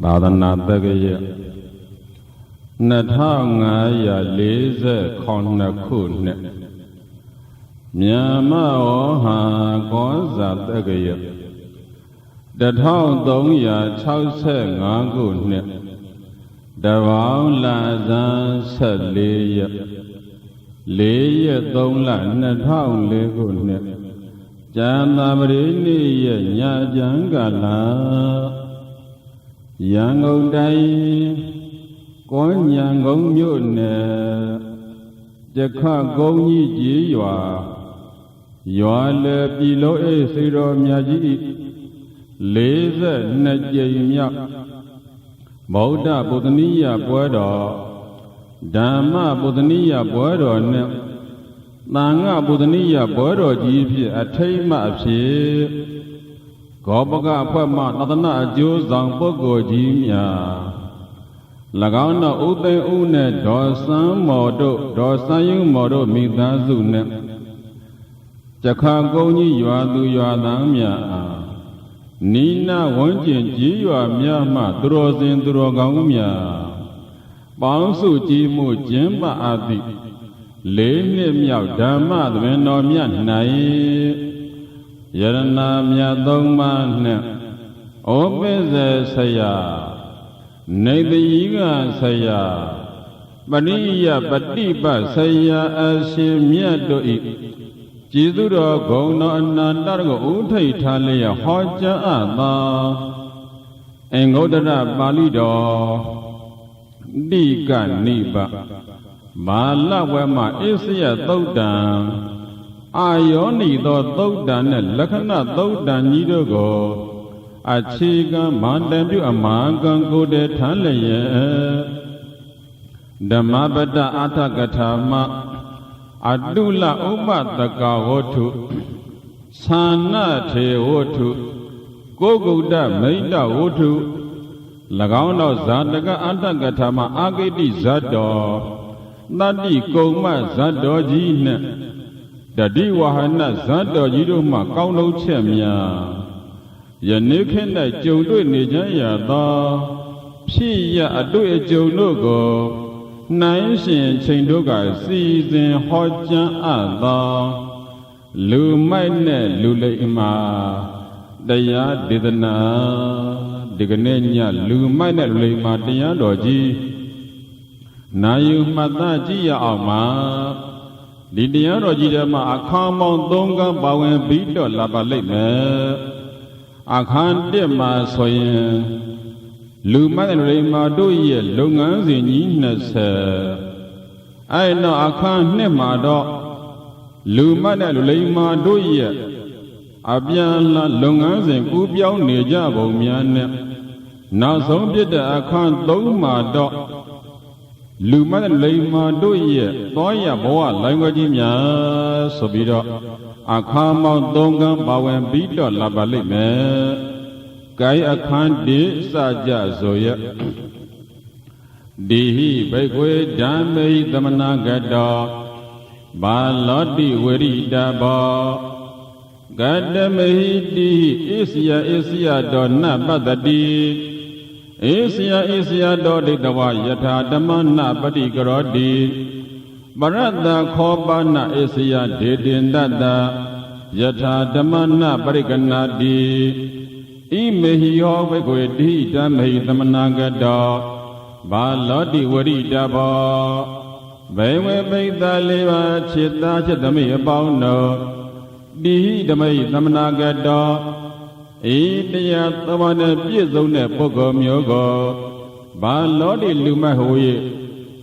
သာသနာတက္ကရာ2549ခုနှစ်မြန်မာဩဟာကောဇာတက္ကရာ1365ခုနှစ်တပေါင်းလဇန်14ရက်4ရက်3လ2004ခုနှစ်ကျမ်းသာပရိနိရဲ့ညချမ်းကာလရန်ကုန်တိုင်းကောညံကုန်းမြို့နယ်ကြခကုန်းကြီးကြီးရွာလေပြည်လုံးအေးစေတော်မြတ်ကြီး42ကြိမ်မြောက်ဗုဒ္ဓပုသနိယပွဲတော်ဓမ္မပုသနိယပွဲတော်နဲ့သံဃပုသနိယပွဲတော်ကြီးဖြင့်အထိမ်းအမှတ်ဖြစ်ဂောပကအဖွဲ့မှသဒ္ဒနာအကျိုးဆောင်ပုဂ္ဂိုလ်ကြီးများ၎င်းတို့ဥသိမ်းဦးနဲ့ဒေါ်စန်းမော်တို့ဒေါ်စန်းယုမော်တို့မိသားစုနဲ့ကြခကုန်းကြီးရွာသူရွာသားများအားနိနာဝန်းကျင်ကြီးရွာများမှသူတော်စင်သူတော်ကောင်းများပေါင်းစုကြည်မှုကျင်းပအပ်သည့်4နှစ်မြောက်ဓမ္မသဘင်တော်မြတ်၌ယရနာမြတ်3ပါးနှင့်ဩပိစေဆရာနေတယီကဆရာပရိယပฏิပတ်ဆရာအရှင်မြတ်တို့၏ကျေးဇူးတော်ဂုဏ်တော်အနန္တကိုဥထိတ်ထားလျက်ဟောကြားအပ်သောအင်္ဂုတ္တရပါဠိတော်တိကနိဗ္ဗာမာလဝဲမှအစ္စယသုတ်တံအာယောနိသောသုတ်တံနှင့်လက္ခဏသုတ်တံကြီးတို့ကိုအခြေခံမန္တန်ပြုအမဟာကံကိုယ်တည်းထမ်းလျက်ဓမ္မပတ္တအာထကထာမအတုလဥပတကဝတ္ထုသာဏထေဝတ္ထုကိုကုတ္တမိတ္တဝတ္ထု၎င်းသောဇာတကအတ္တကထာမအာဂိတိဇတ်တော်တတ္တိကုံမဇတ်တော်ကြီးနှင့်တတိဝဟနဇတ်တော်ကြီးတို့မှကောင်းလုံးချက်များယနေ့ခေတ်၌ကြုံတွေ့နေကြရသောဖြစ်ရအတွေ့အကြုံတို့ကိုနိုင်ရှင်ချိန်တို့ကစီစဉ်ဟောကြားအပ်သောလူမိုက်နဲ့လူလိမ္မာတရားဒေသနာဒီကနေ့ညလူမိုက်နဲ့လူလိမ္မာတရားတော်ကြီးနာယူမှတ်သားကြည့်ရအောင်မှာဒီတရားတော်ကြီးထဲမှာအခါမောင်3ခန်းပါဝင်ပြီးတော့လာပါလိမ့်မယ်အခန်း1မှာဆိုရင်လူမိုက်လူလိမ္မာတို့ရဲ့လုပ်ငန်းစဉ်ကြီး20အဲ့တော့အခန်း2မှာတော့လူမိုက်နဲ့လူလိမ္မာတို့ရဲ့အပြန်လာလုပ်ငန်းစဉ်ကူးပြောင်းနေကြပုံများနဲ့နောက်ဆုံးဖြစ်တဲ့အခန်း3မှာတော့လူမိုက်နဲ့လိမ္မာတို့ရဲ့သွားရဘဝလိုင်းခွဲကြီးများဆိုပြီးတော့အခန်းပေါင်း3ခန်းပါဝင်ပြီးတော့လာပါလိမ့်မယ်။ကိုင်းအခန်း1စကြဆိုရဒီဟိဘိက္ခွေဓမ္မိသမနာကတောဘာလောတိဝရိတဘောကတမဟိတိဣစယတောနပတ္တိဣစယတောဒိတဝယထာဓမ္မနပတိကရောတိပရတ္တခောပါဏဣစယဒေတင်တတ္တယထာဓမ္မနပရိကနာတိဣမေဟိယောဘိက္ခွေတိဓမ္မိသမနာကတောဘာလောတိဝရိတဘောဘေဝေပိတ္တလေးပါးခြေသားခြေသမိအပေါင်းတို့တိဓမ္မိသမနာကတောဤတရားသဘာဝနဲ့ပြည့်စုံတဲ့ပုဂ္ဂိုလ်မျိုးကိုဘာလောတိလူမတ်ဟူ၍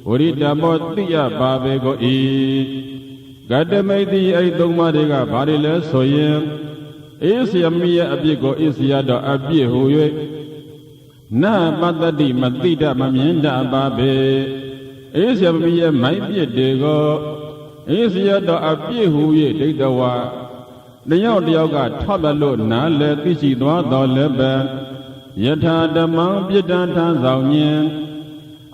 ဝရိတဘောတိယပါဘေကိုဤကတမိတ်တိအဲ့3ပါးတွေကဘာတွေလဲဆိုရင်ဧစယမိရဲ့အပြစ်ကိုဧစယတော်အပြစ်ဟူ၍နပတ္တိမတိတမမြင်တပါဘေဧစယမိရဲ့မိုက်ပြစ်တွေကိုဧစယတော်အပြစ်ဟူ၍ဒိဋ္ဌဝါတယောက်တယောက်ကထောက်ပြလို့နားလဲသိရှိသွားတော်လည်းပဲယထာဓမ္မံပြစ်ဒဏ်ထမ်းဆောင်ခြင်း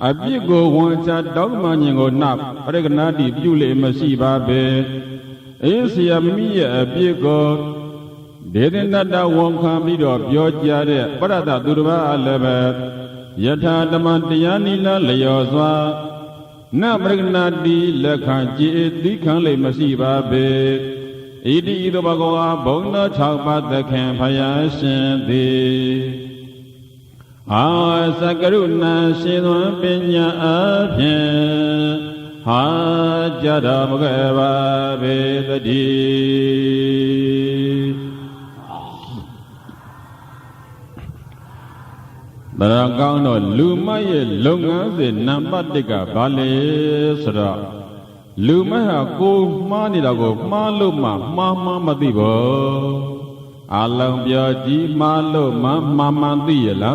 အပြစ်ကိုဝန်ချတောင်းမှခြင်းကိုနှပရိကနာတိပြုလေမရှိပါပဲဧစယမိရဲ့အပြစ်ကိုဒေသနတ္တဝန်ခံပြီးတော့ပြောကြားတဲ့ပရတ္တသူတစ်ပါးလည်းပဲ Yatha Damantyanila Leoswa Nabragnadi Lakaji Dikanle Masibabe Idi Bagoa Bona Chapa the Campaya Shanti Sakaruna Shidwa Pinya Apya Hajada Magava Vedadi Baragano Lumaye Lungas in Nampatica Valley Sra Lumaha Go Manidago Maluma Mama Madibo Alam Biaji Malo Mama Diela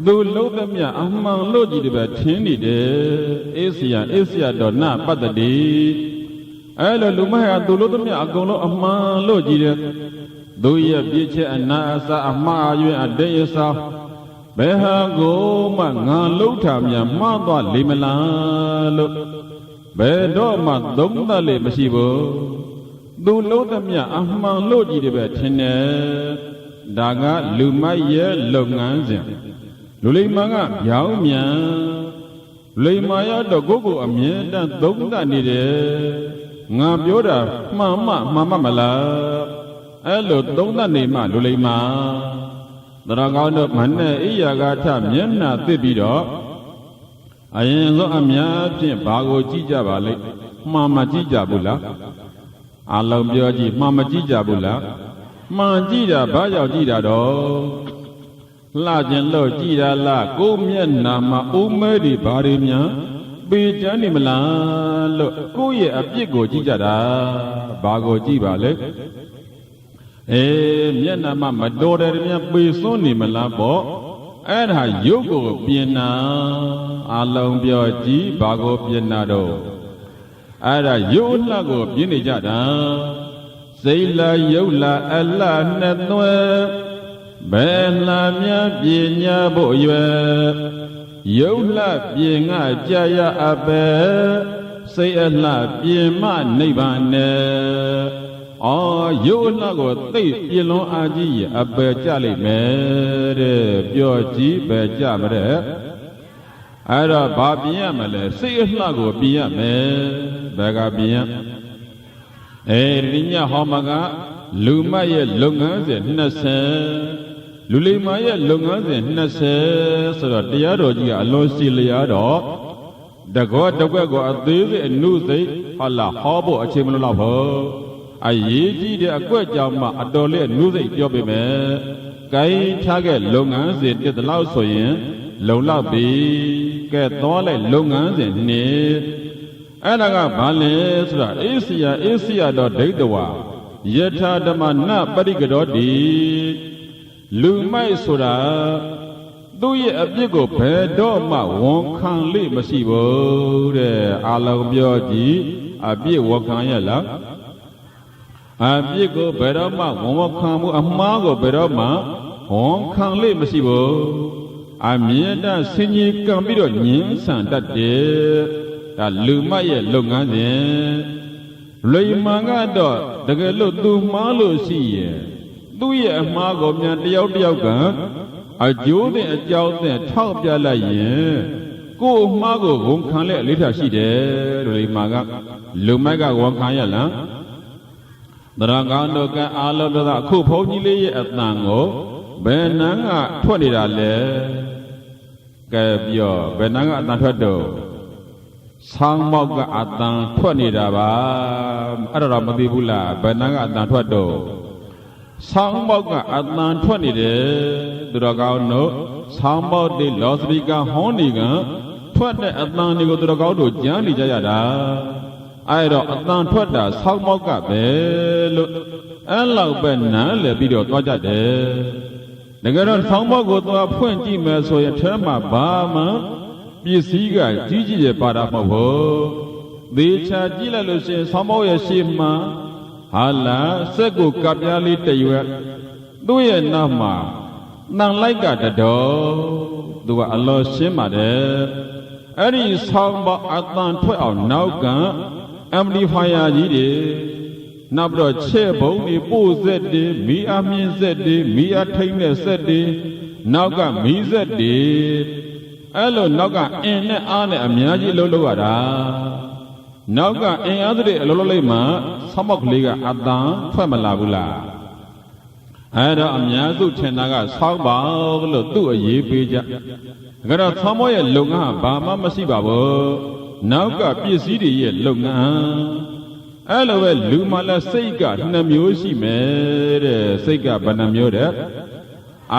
Do Lodamia Amang Logi de Tini de Asia Donna Patadi Ella Lumaya do Lodamia Agolo Amang Logi Do ye Biche and Nasa Ama you and Deyasa Beha go manga lutamia manda limela Bedo ma dumda le masibo Do lutamia ahma loji de betine Daga lumaye lunganzin Lulimanga yao mia Lulimaya do gogo amie dan dumda nide Ngabyoda mama mala Elo dumda nima lulima Dragano Mane Iyagata Miena Tibido Ayenzo Amia Bago Jijabale Mama Jijabula Alam Bioji Mama Jijabula Manjida Bayo Jidado Lajen Lo Jida La Gomiena Ma Umedi Barimia Bijani Mala Lo Goye Apigo Jijada Bago Jibale Miena Mama Dore Bisoni Malabo Era Yogo Piena Along Bioji Bago Pienado Era Yolago Pienijada Seila Yola Ella Netwe Bella Mia Piena Boye Yola Piena Jaya Abe Say Ella Piema Nibane Yola Tate Yellow Aji, a Berjali Mere, Bioji, Berjamere Ada Babiamele, say a lago Biame, Bagabia Rinya Homaga, Lumaye Lungas and Nase, Lulimaye Lungas and Nase, so that Diaroji, Alosi Liado, the god the Wago at this and Nuse, Allah Hobo, a Chimulavo. Aye, the Aquajama, Adole, Nuze, Jobime, Gai Target, Longas, and the Lausoyen, Lola B, get all Longas and Ne, Anaga Bales, Asia, dot Datewa, Yeta the Mana, Padigadodi, Lumai Sura, do ye a bigo pedoma, won't can leave Masibo, the Alabioji, a big Wakanyala. Abigo Berama, Wakamu, Amago Berama, Hong Kong Le Masibo, Amienda Sini Cambido Ninsan that day, that Lumaye Lungan, Laymanga dot, the Galo do Malo see, do ye a Mago Mian a Jode a Jout and Top Jalaye, go Mago, Hong Kong Le Little She there, Laymaga, Lumaga Wakayala. Dragano ka alo da ku phoni le ye atang ko be nan ga thwat nida le ke pyo be nan ga atang thwat do sang mok ga atang thwat nida ba ai da ma thi bu la be nan ga atang thwat do sang mok ga atang thwat ni de Dragano sang mok de losri ka hon ni ga thwat de atang ni ko Dragao do jan ni ja ya da I don't put that Salmoka Bello Allow Bena video Toja de The girl Salmogo to a 20 miles or a term of Bama Bisiga Gigi Paramavo The Chagila Lucian Samoya Shima Hala Segu Kapiali Tayu Do ye Nama None like the door Do a lot Shima there Any Salmo Atlan 12 now Amplifier Gidi နောက်ပြီးတော့ချဲ့ဘုံတွေပို့ဆက်တွေမီးအားမြင့်ဆက်တွေမီးအားထိန်တဲ့ဆက်တွေနောက်ကမီးဆက်တွေအဲ့လိုနောက်ကအင်းနဲ့အားနဲ့အများကြီးလှုပ်ရတာနောက်ကအင်းအားတွေအလုံးလုံးလိုက်မှဆောင်းမောက်ကလေးကအတန်ထွက်မလာဘူးလားအဲ့တော့အများစုထင်တာကဆောင်းပါလို့သူ့အရေးပေးကြဒါကတော့ဆောင်းမောရဲ့လုပ်ငန်းဘာမှမရှိပါဘူးနောက်ကပစ္စည်းတွေရဲ့လုပ်ငန်းအဲ့လိုပဲလူမှလည်းစိတ်က2မျိုးရှိမယ်တဲ့စိတ်ကဘယ်နှမျိုးတဲ့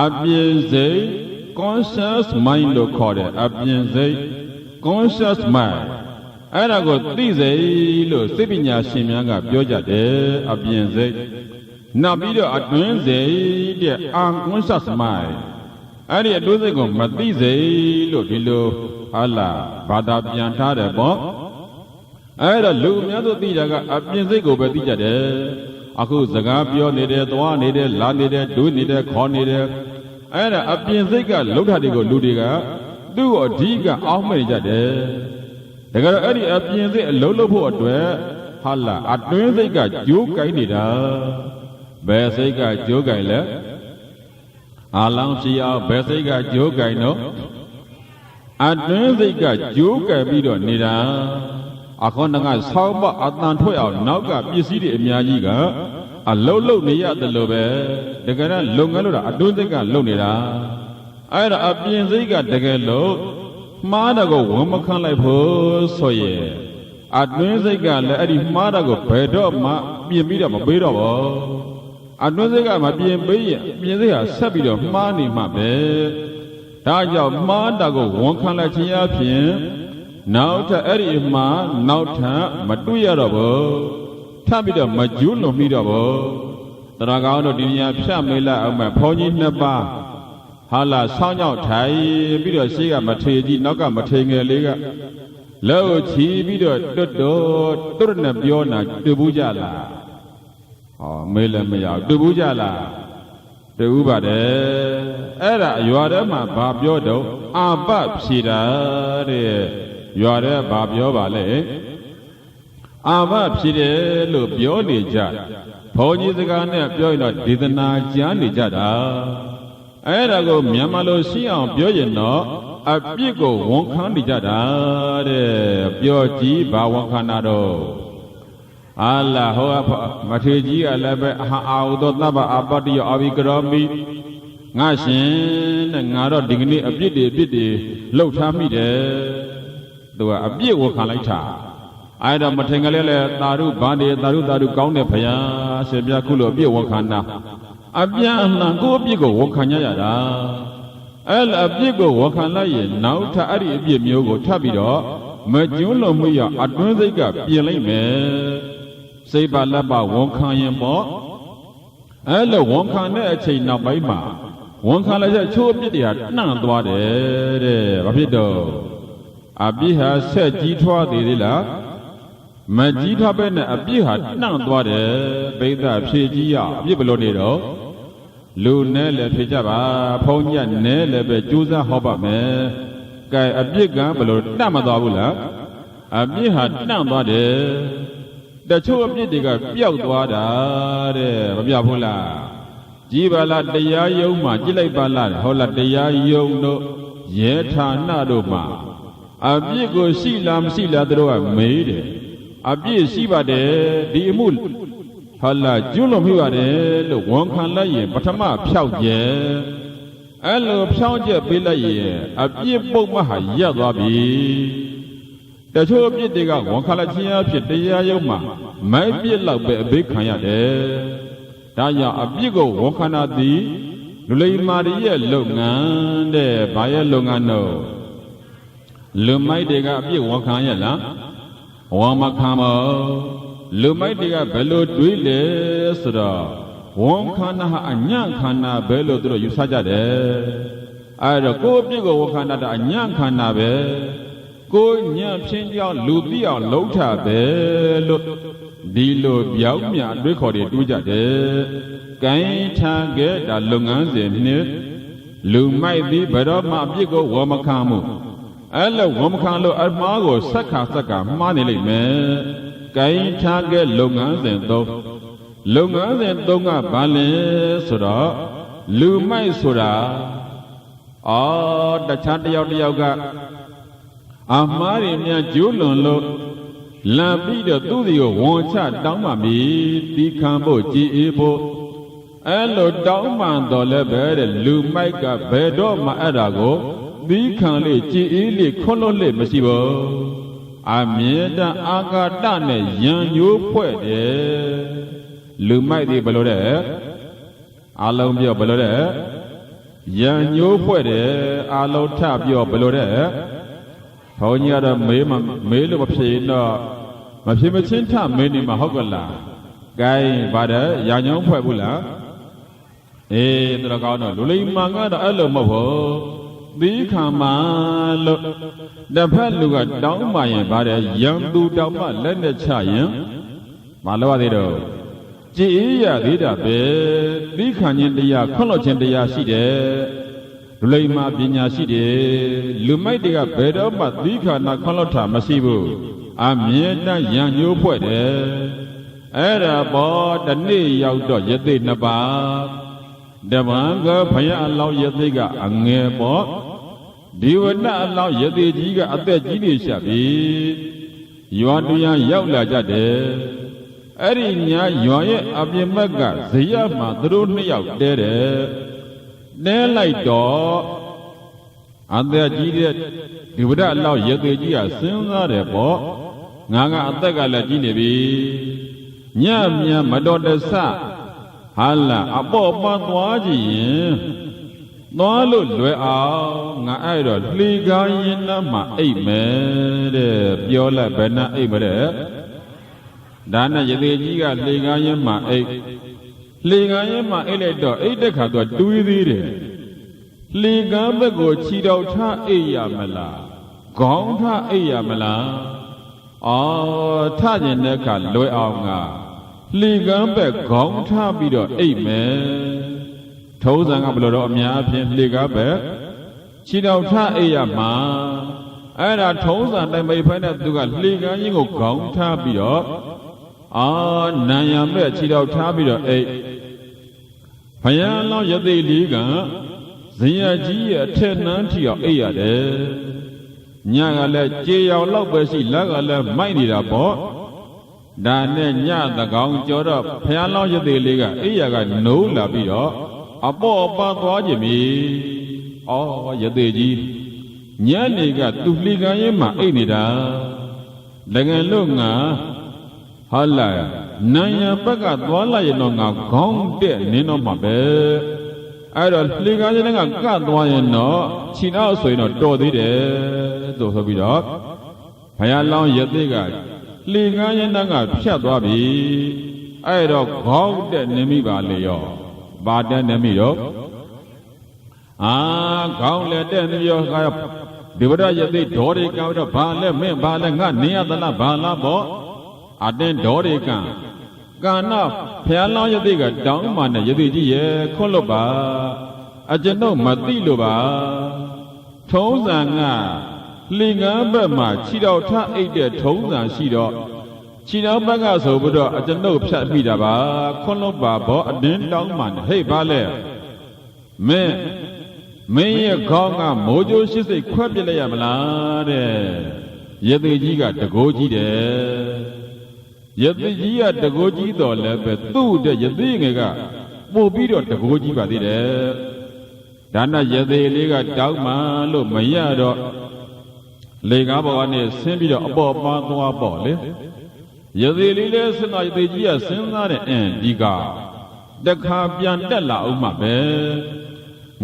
အပြင်စိတ် conscious mind လို့ခေါ်တယ်အပြင်စိတ် conscious mind အဲ့ဒါကိုသိစိတ်လို့စိတ်ပညာရှင်များကပြောကြတယ်အပြင်စိတ်နောက်ပြီးတော့အတွင်းစိတ်တဲ့ unconscious mind အဲ့ဒီအတွင်းစိတ်ကိုမသိစိတ်လို့ဒီလိုဟာလာဘာသာပြန်ထားတယ်ပေါ့အဲ့တော့လူအများစုသိတာကအပြင်စိတ်ကိုပဲသိကြတယ်အခုစကားပြောနေတယ်သွားနေတယ်လာနေတယ်ဒွေးနေတယ်ခေါ်နေတယ်အဲ့ဒါအပြင်စိတ်ကလှုပ်တာတွေကိုလူတွေကသူ့ကိုအဓိကအောင်းမဲ့ကြတယ်ဒါကြတော့အဲ့ဒီအပြင်စိတ်အလုံးလုံးဖို့အတွက်ဟာလာအတွင်းစိတ်ကကြိုးကိုင်းနေတာဘယ်စိတ်ကကြိုးကိုင်းလဲအလောင်းရှိအောင်ဘယ်စိတ်ကကြိုးကိုင်းတော့အတွင်းစိတ်ကကြိုးကိုင်းပြီးတော့နေတာအခုနကဆောင်းမအတန်ထွက်အောင်နောက်ကပစ္စည်းတွေအများကြီးကအလုံးလုံးနေရတယ်လို့ပဲတကယ်တော့လုံငန်းလို့တာအတွင်းစိတ်ကလုံနေတာအဲ့ဒါအပြင်စိတ်ကတကယ်လို့မှားတော့ကိုဝန်မခံလိုက်ဖို့ဆိုရင်အတွင်းစိတ်ကလည်းအဲ့ဒီမှားတော့ကိုဘယ်တော့မှပြင်ပြီးတော့မပေးတော့ဘူးအတွင်းစိတ်ကမပြင်ပေးရင်ပြင်စိတ်ဟာဆက်ပြီးတော့မှားနေမှပဲဒါကြောင့်မှားတော့ကိုဝန်ခံလိုက်ခြင်းအပြင်နောက်ထပ်အဲ့ဒီမှာနောက်ထပ်မတွေ့ရတော့ဘူးထပ်ပြီးတော့မကျူးလွန်မိတော့ဘူးတရားကောင်းတို့ဒီနေရာဖြတ်မေးလိုက်အောင်မဲ့ဘုန်းကြီး2ပါးဟာလာဆောင်းကြောက်ထိုင်ပြီးတော့ရှေ့ကမထေကြီးနောက်ကမထေငယ်လေးကလက်ချီပြီးတော့တွတ်တွတ်နဲ့ပြောနာတွေ့ဘူးကြလားဟောမေးလည်းမရတွေ့ဘူးကြလားတွေ့ဘူးပါတယ်အဲ့ဒါရွာထဲမှာဘာပြောတော့အာပဖြေတာတဲ့ရွာထဲဘာပြောပါလဲအာမဖြစ်တယ်လို့ပြောနေကြဘုန်းကြီးစကားနဲ့ပြောရင်တော့ဒေသနာကြားနေကြတာအဲ့ဒါကိုမြန်မာလိုရှင်းအောင်ပြောရင်တော့အပြစ်ကိုဝန်ခံနေကြတာတဲ့ပြောကြည့်ဘာဝန်ခံတာတော့အာလာဟောမထေကြီးကလည်းပဲအာဟုသောသဗ္ဗအပတ္တိယအဘိကရောမိငါရှင်တဲ့ငါတော့ဒီကနေ့အပြစ်တွေလှုပ်ထားမိတယ်သူကအပြစ်ဝန်ခံလိုက်တာအဲ့တော့မထင်ကလေးလဲသာရုဘာတွေသာရုကောင်းတဲ့ဘုရားရှင်ပြခုလိုအပြည့်ဝန်ခံတာအပြန်အလှန်ကိုအပြည့်ကိုဝန်ခံရတာအဲ့လိုအပြည့်ကိုဝန်ခံလိုက်ရင်နောက်ထပ်အဲ့ဒီအပြည့်မျိုးကိုထပ်ပြီးတော့မကျွန်းလုံးမှုရအတွင်းစိတ်ကပြင်လိုက်မယ်စိတ်ပါလက်ပါဝန်ခံရင်ပေါ့အဲ့လိုဝန်ခံတဲ့အချိန်နောက်ပိုင်းမှာဝန်ခံလိုက်တဲ့ချိုးအပြည့်တွေဟာနှံ့သွားတယ်တဲ့ဘာဖြစ်တော့အပြည့်ဟာဆက်ကြီးထွားသေးသေးလားမကြီးထွားပဲနဲ့အပြည့်ဟာနှံ့သွားတယ်ဘိဒ္ဓဖြည့်ကြီးရအပြည့်ဘလို့နေတော့လူနဲ့လည်းဖြည့်ကြပါဖုံးညက်နဲ့လည်းပဲကြိုးစားဟောပါမယ်ကဲအပြည့်ကဘလို့နှံ့မသွားဘူးလားအပြည့်ဟာနှံ့သွားတယ်တချို့အပြည့်တွေကပျောက်သွားတာတဲ့မပြောက်ဘူးလားကြည်ပါလားတရားယုံမှာကြည်လိုက်ပါလားဟောလားတရားယုံတို့ရဲဌာနတို့မှာအပြည့်ကိုရှိလားမရှိလားတို့ကမေးတယ်အပြည့်ရှိပါတယ်ဒီအမှုဟာလာကျွလွန်မိပါတယ်လို့ဝန်ခံလိုက်ရင်ပထမဖြောက်ကျဲအဲ့လိုဖြောင်းကျက်ပေးလိုက်ရင်အပြည့်ပုတ်မဟာရပ်သွားပြီတချို့အပြည့်တွေကဝန်ခံလိုက်ခြင်းအဖြစ်တရားယုံမှာမိုက်ပြစ်လောက်ပဲအဘိခံရတယ်ဒါကြောင့်အပြစ်ကိုဝန်ခံတာသည်လူလိမ္မာရဲ့လုပ်ငန်းတဲ့ဘာရဲ့လုပ်ငန်းတော့လူမိုက်တွေကအပြစ်ဝန်ခံရလားဝန်မခံပါလူမိုက်တွေကဘယ်လိုတွေးလဲဆိုတော့ဝန်ခံတာဟာအညံ့ခန္ဓာပဲလို့သူတို့ယူဆကြတယ်အဲ့တော့ကိုယ့်အပြစ်ကိုဝန်ခံတာအညံ့ခန္ဓာပဲကိုယ်ညံ့ဖြင်းကြောင်းလူသိအောင်လှုပ်တာပဲလို့ဒီလိုပြောင်းမြတွေးခေါ်တွေတွေးကြတယ်။ကိုင်းထားခဲ့တာလုပ်ငန်းစဉ်နဲ့လူမိုက်ပြီးဘယ်တော့မှအပြစ်ကိုဝမခံမှုအဲ့လိုဝမခံလို့အမှားကိုစက္ခာမှားနေလိမ့်မယ်။ကိုင်းထားခဲ့လုပ်ငန်းစဉ်တော့ လုံငါးစဉ်သုံးကဘာလဲဆိုတော့လူမိုက်ဆိုတာတခြားတယောက်ကအမှားတွေများကျိုးလွန်လို့လမ်းပြီးတော့သူ့စီကိုဝန်ချတောင်းပါပြီတီးခံဖို့ကြည်အေးဖို့အဲ့လိုတောင်းပန်တော်လည်းပဲတဲ့လူမိုက်ကဘယ်တော့မှအဲ့ဒါကိုသီးခံလေးကြည်အေးလေးခွန်းလို့လေးမရှိဘူးအမြဲတမ်းအာဃာတနဲ့ရံညိုးဖွဲ့တယ်လူမိုက်ဒီဘယ်လိုတဲ့အလုံးပြောဘယ်လိုတဲ့ရံညိုးဖွဲ့တယ်အလုံးထပြောဘယ်လိုတဲ့ဘုန်းကြီးကတော့မေးလို့မဖြစ်တော့မဖြစ်မချင်းထမေးနေမှာဟုတ်ကလားဂိုင်းဗါတဲ့ရံညိုးဖွဲ့ဘူးလားတော်ကောင်းတော့လူလိမ္မာကတော့အဲ့လိုမဟုတ်ဘူးသီးခံမှလို့တစ်ဖက်လူကတောင်းမှရင်ဗါတဲ့ရံသူတောင်းမှလက်နဲ့ချရင်မလိုရသေးတော့ကြည်အေးရသေးတာပဲသီးခံခြင်းတရားခွန့်လွတ်ခြင်းတရားရှိတယ်လူလိမ္မာပညာရှိတယ်လူမိုက်တွေကဘယ်တော့မှသီးခါနာခွန့်လွတ်တာမရှိဘူးအမြဲတမ်းရံညိုးဖွဲ့တယ်အဲ့ဒါပေါ်တနေ့ရောက်တော့ယသိနှစ်ပါးတပံကဘုရားအလောင်းယသိကအငယ်ပေါ့ဒီဝနအလောင်းယသိကြီးကအသက်ကြီးနေရှာပြီရွာတူရန်ရောက်လာကြတယ်အဲ့ဒီညာရွာရဲ့အပြင်ဘက်ကဇေယျမှာသူတို့နှစ်ယောက်တဲတယ်တဲလိုက်တော့အသက်ကြီးတဲ့ဒီဝဒအလောင်းယသိကြီးကစဉ်းစားတယ်ပေါ့ငါကအသက်ကလည်းကြီးနေပြီညမြန်မတော်တဆဟာလာအပေါ်ပန်းသွားကြည့်ရင်သွားလို့လွယ်အောင်ငါအဲ့တော့လှေကားရင်နှမ်းမှာအိတ်မယ်တဲ့ပြောလိုက်ဘယ်နှအိတ်မလဲဒါနဲ့ယသိကြီးကလှေကားရင်မှာအိတ်လှေကားရင်မှာအိတ်လိုက်တော့အိတ်တဲ့ခါတော့တွေးသေးတယ်လှေကားဘက်ကိုခြေတော်ထားအိတ်ရမလားခေါင်းထားအိတ်ရမလားထကျင်တဲ့ခါလွယ်အောင်ငါလှေကမ်းဘက်ခေါင်းထားပြီးတော့အိတ်မယ်ထုံးစံကဘယ်လိုတော့အများအပြားလှေကမ်းဘက်ခြေတော်ထားအိတ်ရမှာအဲ့ဒါထုံးစံတိုင်းမိဖက်နဲ့သူကလှေကမ်းကြီးကိုခေါင်းထားပြီးတော့နံရံဘက်ခြေတော်ထားပြီးတော့အိတ်ဘုရားလောင်းယသိလေးကဇင်ရကြီးရဲ့အထက်နှန်းထီအောင်အိတ်ရတယ်ညကလည်းကြေရောင်လောက်ပဲရှိလက်ကလည်းမိုက်နေတာပေါ့ဒါနဲ့ညသကောင်ကြောတော့ဖျားလောင်းရသေးလေးကအိယာကနိုးလာပြီးတော့အပေါ်အပါသွားခြင်းပြီရသေးကြီးညနေကသူလှေကမ်းရင်မှအိတ်နေတာတကယ်လို့ငါဟာလာနံရံဘက်ကသွားလိုက်ရင်တော့ငါခေါင်းတက်နင်းတော့မှာပဲအဲ့တော့လှေကမ်းရင်ကကတ်သွားရင်တော့ခြေနောက်ဆိုရင်တော့တော်သေးတယ်ဆိုပြီးတော့ဘုရားလောင်းရသေးကလှေကမ်းရင်ကဖြတ်သွားပြီအဲ့တော့ခေါင်းတက်နေမိပါလေရောဘာတက်နေမိတော့ခေါင်းလည်းတက်နေရောဒီဝရယသိဒေါ်တွေကောက်တော့ဘာလဲမင်းဘာလဲငါနေရသလားဘာလားပေါ့အတင်းဒေါ်တွေကကာနာဖျားလောင်းယသိကတောင်းမှနဲ့ယသိကြီးရဲ့ခွန့်လွတ်ပါအကျွန်ုပ်မသိလို့ပါထုံးစံကလှေကမ်းဘက်မှာခြေတော်ထအိတ်တဲ့ထုံးစံရှိတော့ခြေတော်ဘက်ကဆိုပြီးတော့အကျွန်ုပ်ဖြတ်မိတာပါခွန့်လွတ်ပါဘောအတင်းတောင်းမှနဲ့ဟေ့ဘာလဲမင်းရဲ့ခေါင်းကမိုးကြိုးရှိစိတ်ခွဲပြလိုက်ရမလားတဲ့ယသိကြီးကတကိုးကြီးတယ်ယသိကြီးကတကိုးကြီးတော်လည်းပဲသူ့တဲ့ယသိငယ်ကပို့ပြီးတော့တကိုးကြီးပါသေးတယ်ဒါနဲ့ယသိလေးကတောင်းမှလို့မရတော့လေကားဘောကနေဆင်းပြီးတော့အပေါ်ပန်းသွားပေါ့လေယသိလေးလည်းစဉ်းစားယသိကြီးကစဉ်းစားဒီကတခါပြန်တက်လာအောင်မှပဲ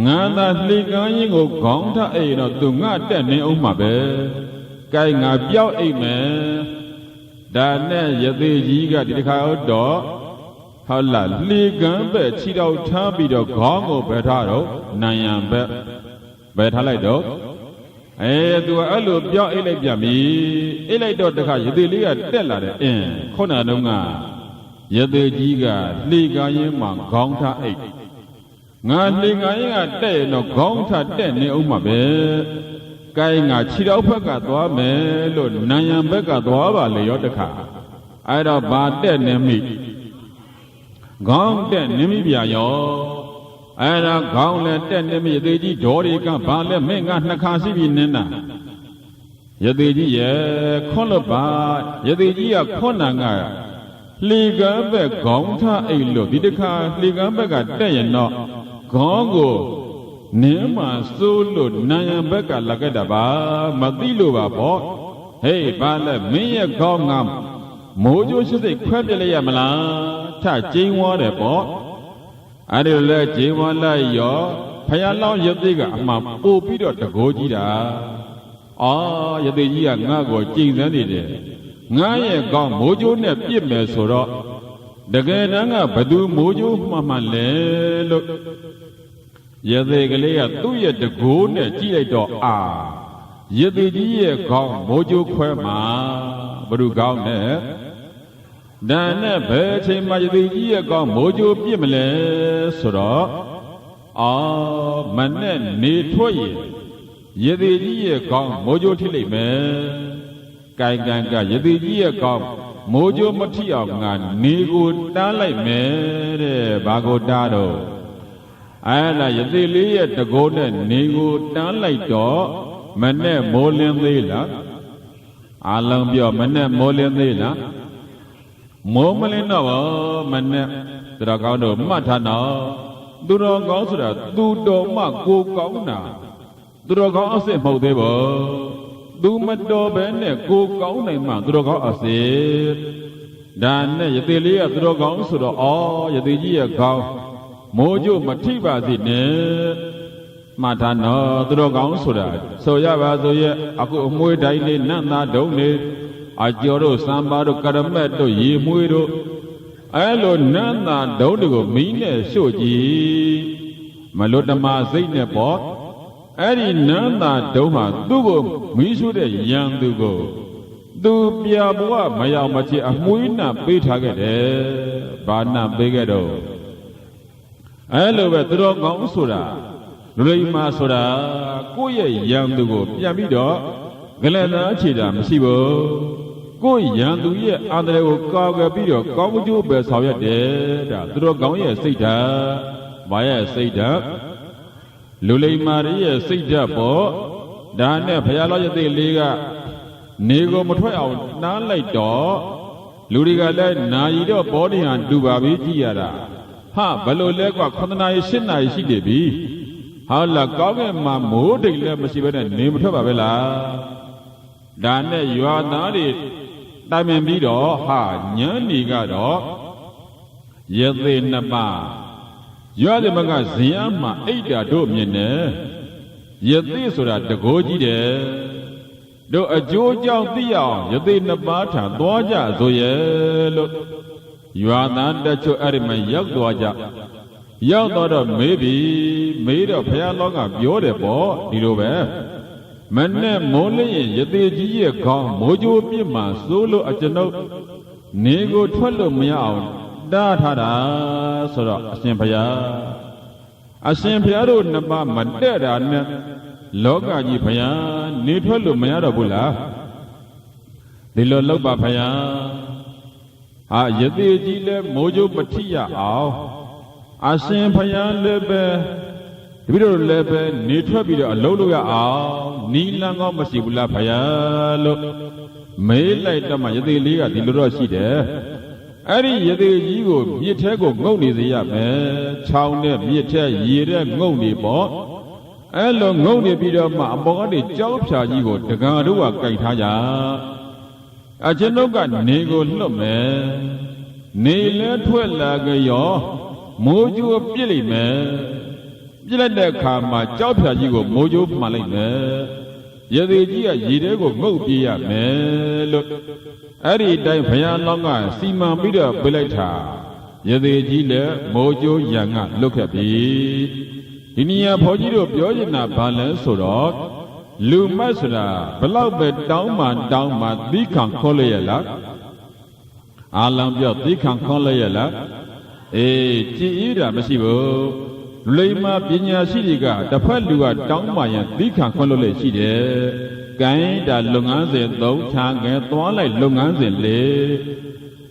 ငါသာလှေကမ်းရင်ကိုခေါင်းထအိတ်တော့သူငါတက်နေအောင်မှပဲကဲငါပြောက်အိတ်မယ်ဒါနဲ့ယသိကြီးကဒီတခါတော့ဟုတ်လားလှေကမ်းပဲခြေတော်ထားပြီးတော့ခေါင်းကိုဘယ်ထားတော့နံရံဘက်ဘယ်ထားလိုက်တော့သူကအဲ့လိုပြောက်အိတ်လိုက်ပြန်ပြီအိတ်လိုက်တော့တခါယသိလေးကတက်လာတယ်ခုနတုန်းကယသိကြီးကလှေကမ်းရင်မှခေါင်းထားအိတ်ငါလှေကမ်းရင်ကတဲ့ရင်တော့ခေါင်းထားတက်နေအောင်မှပဲကဲငါခြေတော်ဘက်ကသွားမယ်လို့နံရံဘက်ကသွားပါလေရောတခါအဲ့တော့ဘာတက်နေမိ Gong ten nimibia yo. Era gong le ten nimi deji dori ka bale menga nakasi binena. Yadeji ye koloba yadeji ya konanga. Liga be gong tha ilo didika liga be ka tayeno gong go nema solo naya be ka lagada ba matilo ba bo. Hey bale miye gong ngam mojo shite kwabele ya mala ta jingwa de bo. Ade le jingwa la yo phaya law yade ka ama po pi do tago ji da. Ah yade ji ya nga ko jing san ni de. Nga ye gong mojo ne piet me so do takae tang ka badu mojo man le lo yade ka le ya tu ye tago ne ji lai do yade ji ye gong mojo khwe ma badu gong ne dan ne bhe chain ma yade ji ye gong mojo piet me le so do man ne ne thwe ye yade ji ye gong mojo thi lai me kai kan ka yade ji ye gong mojo ma thi aw nga ne ko ta lai me de ba ko ta do la yade le ye tago ne ne ko ta lai do ma ne mo lin thei la alang pyo ma ne mo lin thei la mo ma lin do ba ma ne tara kaung do mat tha na tu ro kaung so da tu do ma ko kaung na tu ro kaung a sit mhok thei bo tu ma do be ne ko kaung nai ma tu ro kaung a sit dan ne yade le ya tu ro kaung so do yade ji ye kaung mojo ma thi ba si ne ma tha no tu ro kaung so da so ya ba so ye aku amwe dai ne nan tha dong ne a jaw do samba do karamat do ye mwe do lo nan tha dong de ko mi ne sho ji ma lo tama sai ne bo adi nan tha dong ma tu ko mi shu de yang tu ko tu pya bwa ma yaw ma chi amwe na pe tha ke de ba na pe ke do lo be tu ro kaung so daလူလိမ္မာဆိုတာကိုယ့်ရဲ့ရန်သူကိုပြန်ပြီးတော့ဂလန်နာအခြေတာမရှိဘူးကိုယ့်ရန်သူရဲ့အာဏာကိုကာကွယ်ပြီးတော့ကောင်းကျိုးပဲဆောင်ရွက်တယ်ဒါသူတော်ကောင်းရဲ့စိတ်ဓာတ်ဘာရဲ့စိတ်ဓာတ်လူလိမ္မာရဲ့စိတ်ဓာတ်ပေါ့ဒါနဲ့ဘုရားတော်ရဲ့သိလေးကနေကိုမထွက်အောင်နှားလိုက်တော့လူတွေကလည်းနာရီတော့ဘောဓိဟန်တူပါပြီကြည့်ရတာဟာဘယ်လိုလဲကွာ9နာရီ10နာရီရှိနေပြီဟာလာကောင်းကင်မှာမိုးတိတ်လည်းမရှိဘဲနဲ့နေမထွက်ပါပဲလားဒါနဲ့ရွာသားတွေတိုင်ပင်ပြီးတော့ဟာညန်းနေကတော့ရသေးနှစ်ပါးရွာတဲ့ဘက်ကဇင်အမှအိတ်တာတို့မြင်တယ်ရသေးဆိုတာတကိုးကြီးတယ်တို့အကျိုးကြောင့်သိအောင်ရသေးနှစ်ပါးထံသွားကြဆိုရဲ့လို့ရွာသားတချို့အဲ့ဒီမှာရောက်သွားကြရောက်တော့မေးပြီမေးတော့ဘုရားလောကပြောတယ်ပေါ့ဒီလိုပဲမနဲ့မိုးလင်းရင်ရသေးကြီးရဲ့ခေါင်းမိုးကြိုးပြစ်မှစိုးလို့အကျွန်ုပ်နေကိုထွက်လို့မရအောင်တားထားတာဆိုတော့အရှင်ဘုရားတို့နှစ်ပါးမတက်တာနဲ့လောကကြီးဘုရားနေထွက်လို့မရတော့ဘူးလားဒီလိုလောက်ပါဘုရားရသေးကြီးလဲမိုးကြိုးမထိရအောင်အရှင်ဘုရားလည်းပဲတပည့်တော်လည်းပဲနေထွက်ပြီးတော့အလုံးလို့ရအောင်နီလန်းကောင်းမရှိဘူးလားဘုရားလို့မေးလိုက်တော့မှယသိလေးကဒီလိုတော့ရှိတယ်အဲ့ဒီယသိကြီးကိုမြစ်ထဲကိုငုံနေစေရမယ်ချောင်းနဲ့မြစ်ထဲရေထဲငုံနေပေါ့အဲ့လိုငုံနေပြီးတော့မှအပေါ်ကနေကြောက်ဖြာကြီးကိုတက္ကະတို့ကကြိုက်ထားကြအကျွန်ုပ်ကနေကိုလွတ်မယ်နေလဲထွက်လာကြရောမိုးကြိုးပြစ်လိုက်မယ်ပြစ်လိုက်တဲ့အခါမှာကြောက်ဖြာကြီးကိုမိုးကြိုးမှန်လိုက်မယ်ရသေးကြီးကရေထဲကိုငုတ်ပြေးရမယ်လို့အဲ့ဒီအတိုင်းဘုရားလောင်းကစီမံပြီးတော့ပြလိုက်တာရသေးကြီးလည်းမိုးကြိုးရံကလွတ်ခဲ့ပြီဒီနေရာဘုန်းကြီးတို့ပြောနေတာဘာလဲဆိုတော့လူမတ်ဆိုတာဘလောက်ပဲတောင်းမှသီးခံခေါ်လိုက်ရလားအာလံပြောသီးခံခေါ်လိုက်ရလားကြည်ýတာမရှိဘူးလိမ္မာပညာရှိတွေကတစ်ဖက်လူကတောင်းမှရင်သီးခံခွင့်လို့လည်းရှိတယ်။ကိုင်းဒါလုပ်ငန်းစဉ်သုံးခြားငယ်သွားလိုက်လုပ်ငန်းစဉ်လေ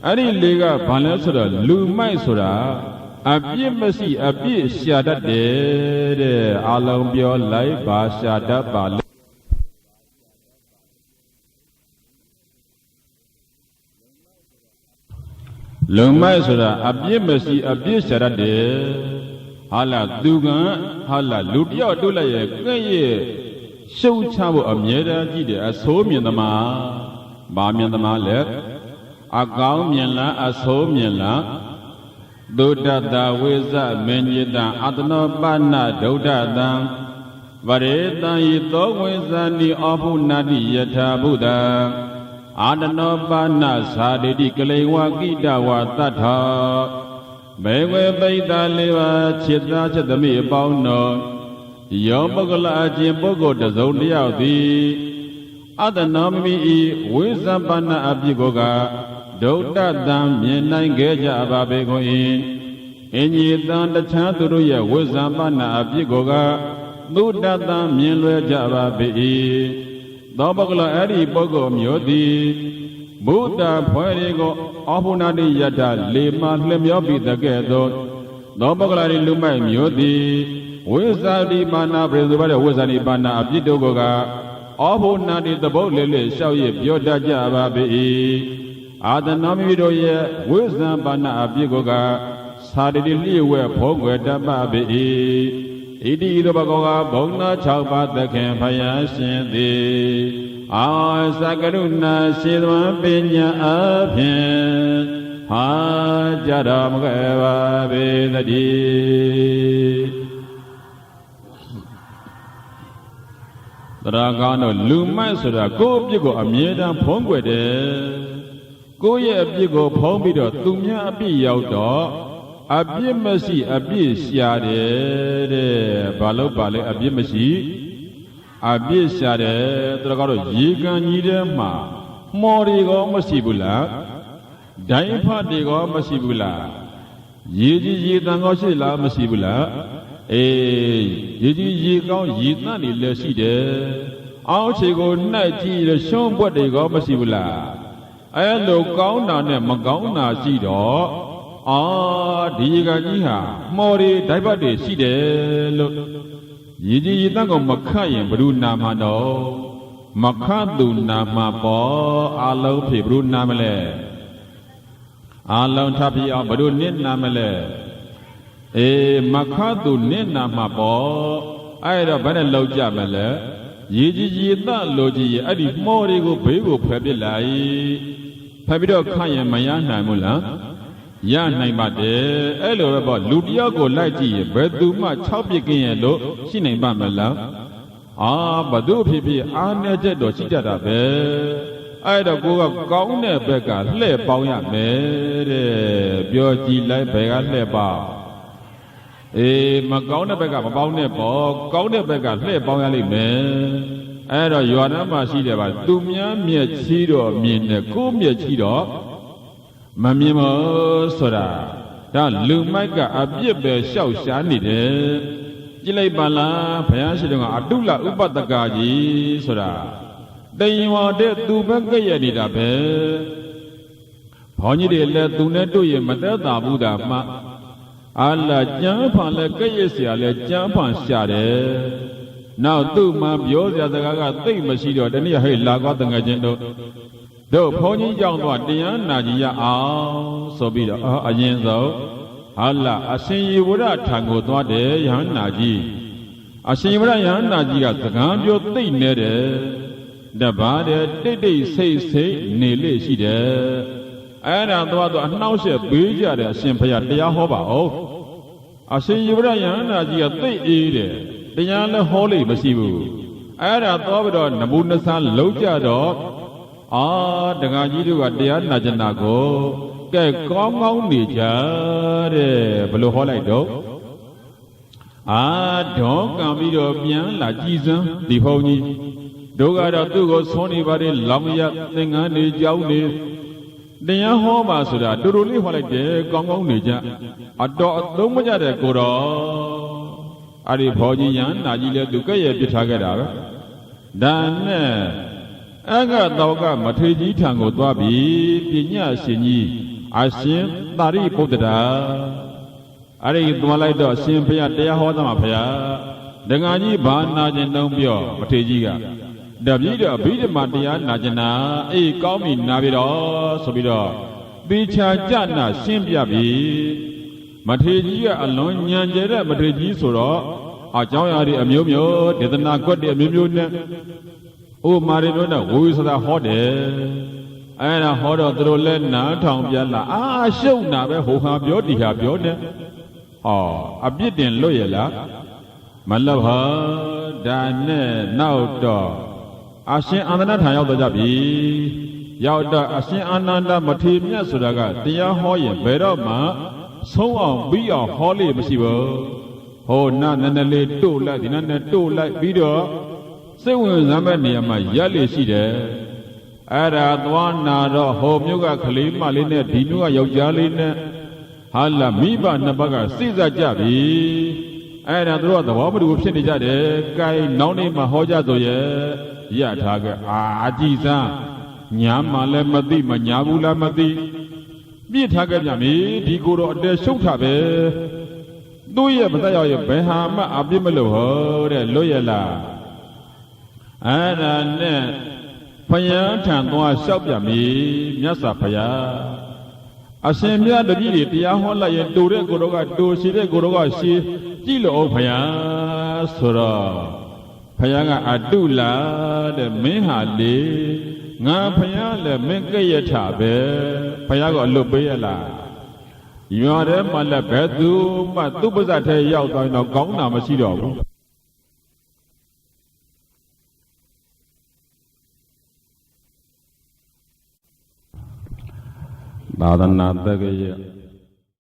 Ari lega balasura lumai sura abye masi abye shadat de alambio lai ba shadat ba lumai sura abye masi abye shadat de hala dugan hala lutya dula ye kye shou chabo amyera ji de aso myen dama ba myen dama le agaung myen la aso myen la Dodata weza menjita atno bana dodata vareta ito weza ni apu nadi yata buddha adano bana sadidi kalewa gita wa tatha mewe baita lewa chitra chatami pauno yomagala ajin bogo tazon liao di adano mi weza bana abhigoga Dodata myenai geja ababego in Inyitan the Chatruya Wizambana Abhigoga Dodata myenwe jababi Dobagla Adi Bogo Myodi Buddha Poerigo Apunadi Yata Lima Lemyobi the Gedo Dobagla Lumai Myodi Wizadi Bana Brizabada Wizani Bana Abhidogoga Apunadi the Bolele Shawi Yoda Jababi Adanamidoye, wisdom bana abigoga, sadly liwe pogwe dababi, Idi Bagoga, Bogna Chauba, the Campaya Sindi, Sagaruna, Silva Pena Abhin, Jadam Gava Vedadi Dragano Luma Sura, go Bigo, Amieda Pongwede. Go ye a bigo pombido, Tumia be out a bimasi, a bishade, Balo Bale, a bimasi, a bishade, Dragaro, Yigan Yidema, Morigo Masibula, Daipa digo Masibula, Yiji Yidangosila Masibula, Yiji Yigan Yidani Leside, Ouchigo Nati, the Shombo digo Masibula. Elo Gauna ne Magauna Sido Diga Niha Mori Daibade Side Yiji Tango Makai Bruna Mano Makadu Nama Po Alo Pi Bruna Male Alon Tapia Brunin Namale Makadu Nina Mapo Ida Bana Loja Male Yiji Yita Loji Adi Mori go Bego Pebbilai Pabido Kaya Mayana Mula Yan Naimade, Elo about Ludiago Laji, Beduma Chopikin Lo, Sine Bamala. Badu Pipi, Anajet or Chitata Be. Ida go up Gaune Bega, Le Bauya Mere, Bioji Lai Bega Leba. Magauna Bega, Baune Bo, Gaune Bega, Le Bauya Me. Ero Yoana Sideva, Dumia Mia Chido, Mine, Kumia Chido, Mamimo Soda, Dan Lumaka, Abibe, Shao Shani, Jile Bala, Payashidanga, Abdullah Upatagaji, Soda. Then you are dead to Bagayadida Be Pony de let Duneto Yamata Buddha Ma Allah jump on the Kayasia, let jump on Shade. Now, do my Biosa the Gaga thing, Masido, the near Hill Lagot and Agendo. Though Pony Young one, Diana, so be the Ayenzo. Allah, I see you would not tango to a day, Yan Naji. I see you Yan Naji at the gun, your thing, Nede. The body, they say, nearly she there. And I thought to announce a bridge at a simple Yahoba. I see you Yan Naji at the eat. The young holy Masibu. And I thought on Nabunasan Loja dog. The Gajidu at the Najanago. Get come on Nija, below Holly dog. Don't come with your pian la Jesus, the pony. Dogada to go Sony Bari Lamia, thing and the Jauni. The young Homa Suda, do really holiday, come on Nija. A dog, don't much at a good. Ari Pojian, Najila Dukaya Pitagada. Dan Aga Doga Matiji Tango Dwabi, Pinya Sini, 阿信大力不得的，阿里多来的信不要这样好怎么不要？人家你把那件东标不推荐个，那边的别的嘛的那件呐，哎高明那边的，所以的，比起家那信不要比，嘛推荐个，老年家的嘛推荐说了。啊，讲呀的苗苗，这是哪国的苗苗呢？我妈的说呢，我是他好的，哎，那好的都来南塘边了啊，小那边后汉标底下标的，哦，啊，别点落叶了，完了哈，但呢，闹的，啊，先安那谈要到这边，要的啊，先安那没听面说那个，这样好也白了嘛，从啊不要好的不是不？哦，那里多来的，那多来，比如，所以咱们呢嘛压力是的，哎呀，多那着后面个克里马里呢，地面个有家里呢，好了，米巴那把个谁在家里？哎呀，多的我不如骗你家的，该闹你嘛好家做业，也他个啊，几三，娘嘛来么地嘛，娘不来么地，别他个家米，地沟罗的收差呗。都也不得要有白哈嘛，阿比么路好的路也啦。哎，那呢，朋友谈多小表米，伢啥朋友？啊，身边的比的呀，好了也多的个个多些的个个些，几路朋友说了，朋友个阿多啦的没哈哩，俺朋友嘞没个也差别，朋友个路不一啦。原来嘛来白做嘛都不在这要到那讲那么细了。大的那这个也。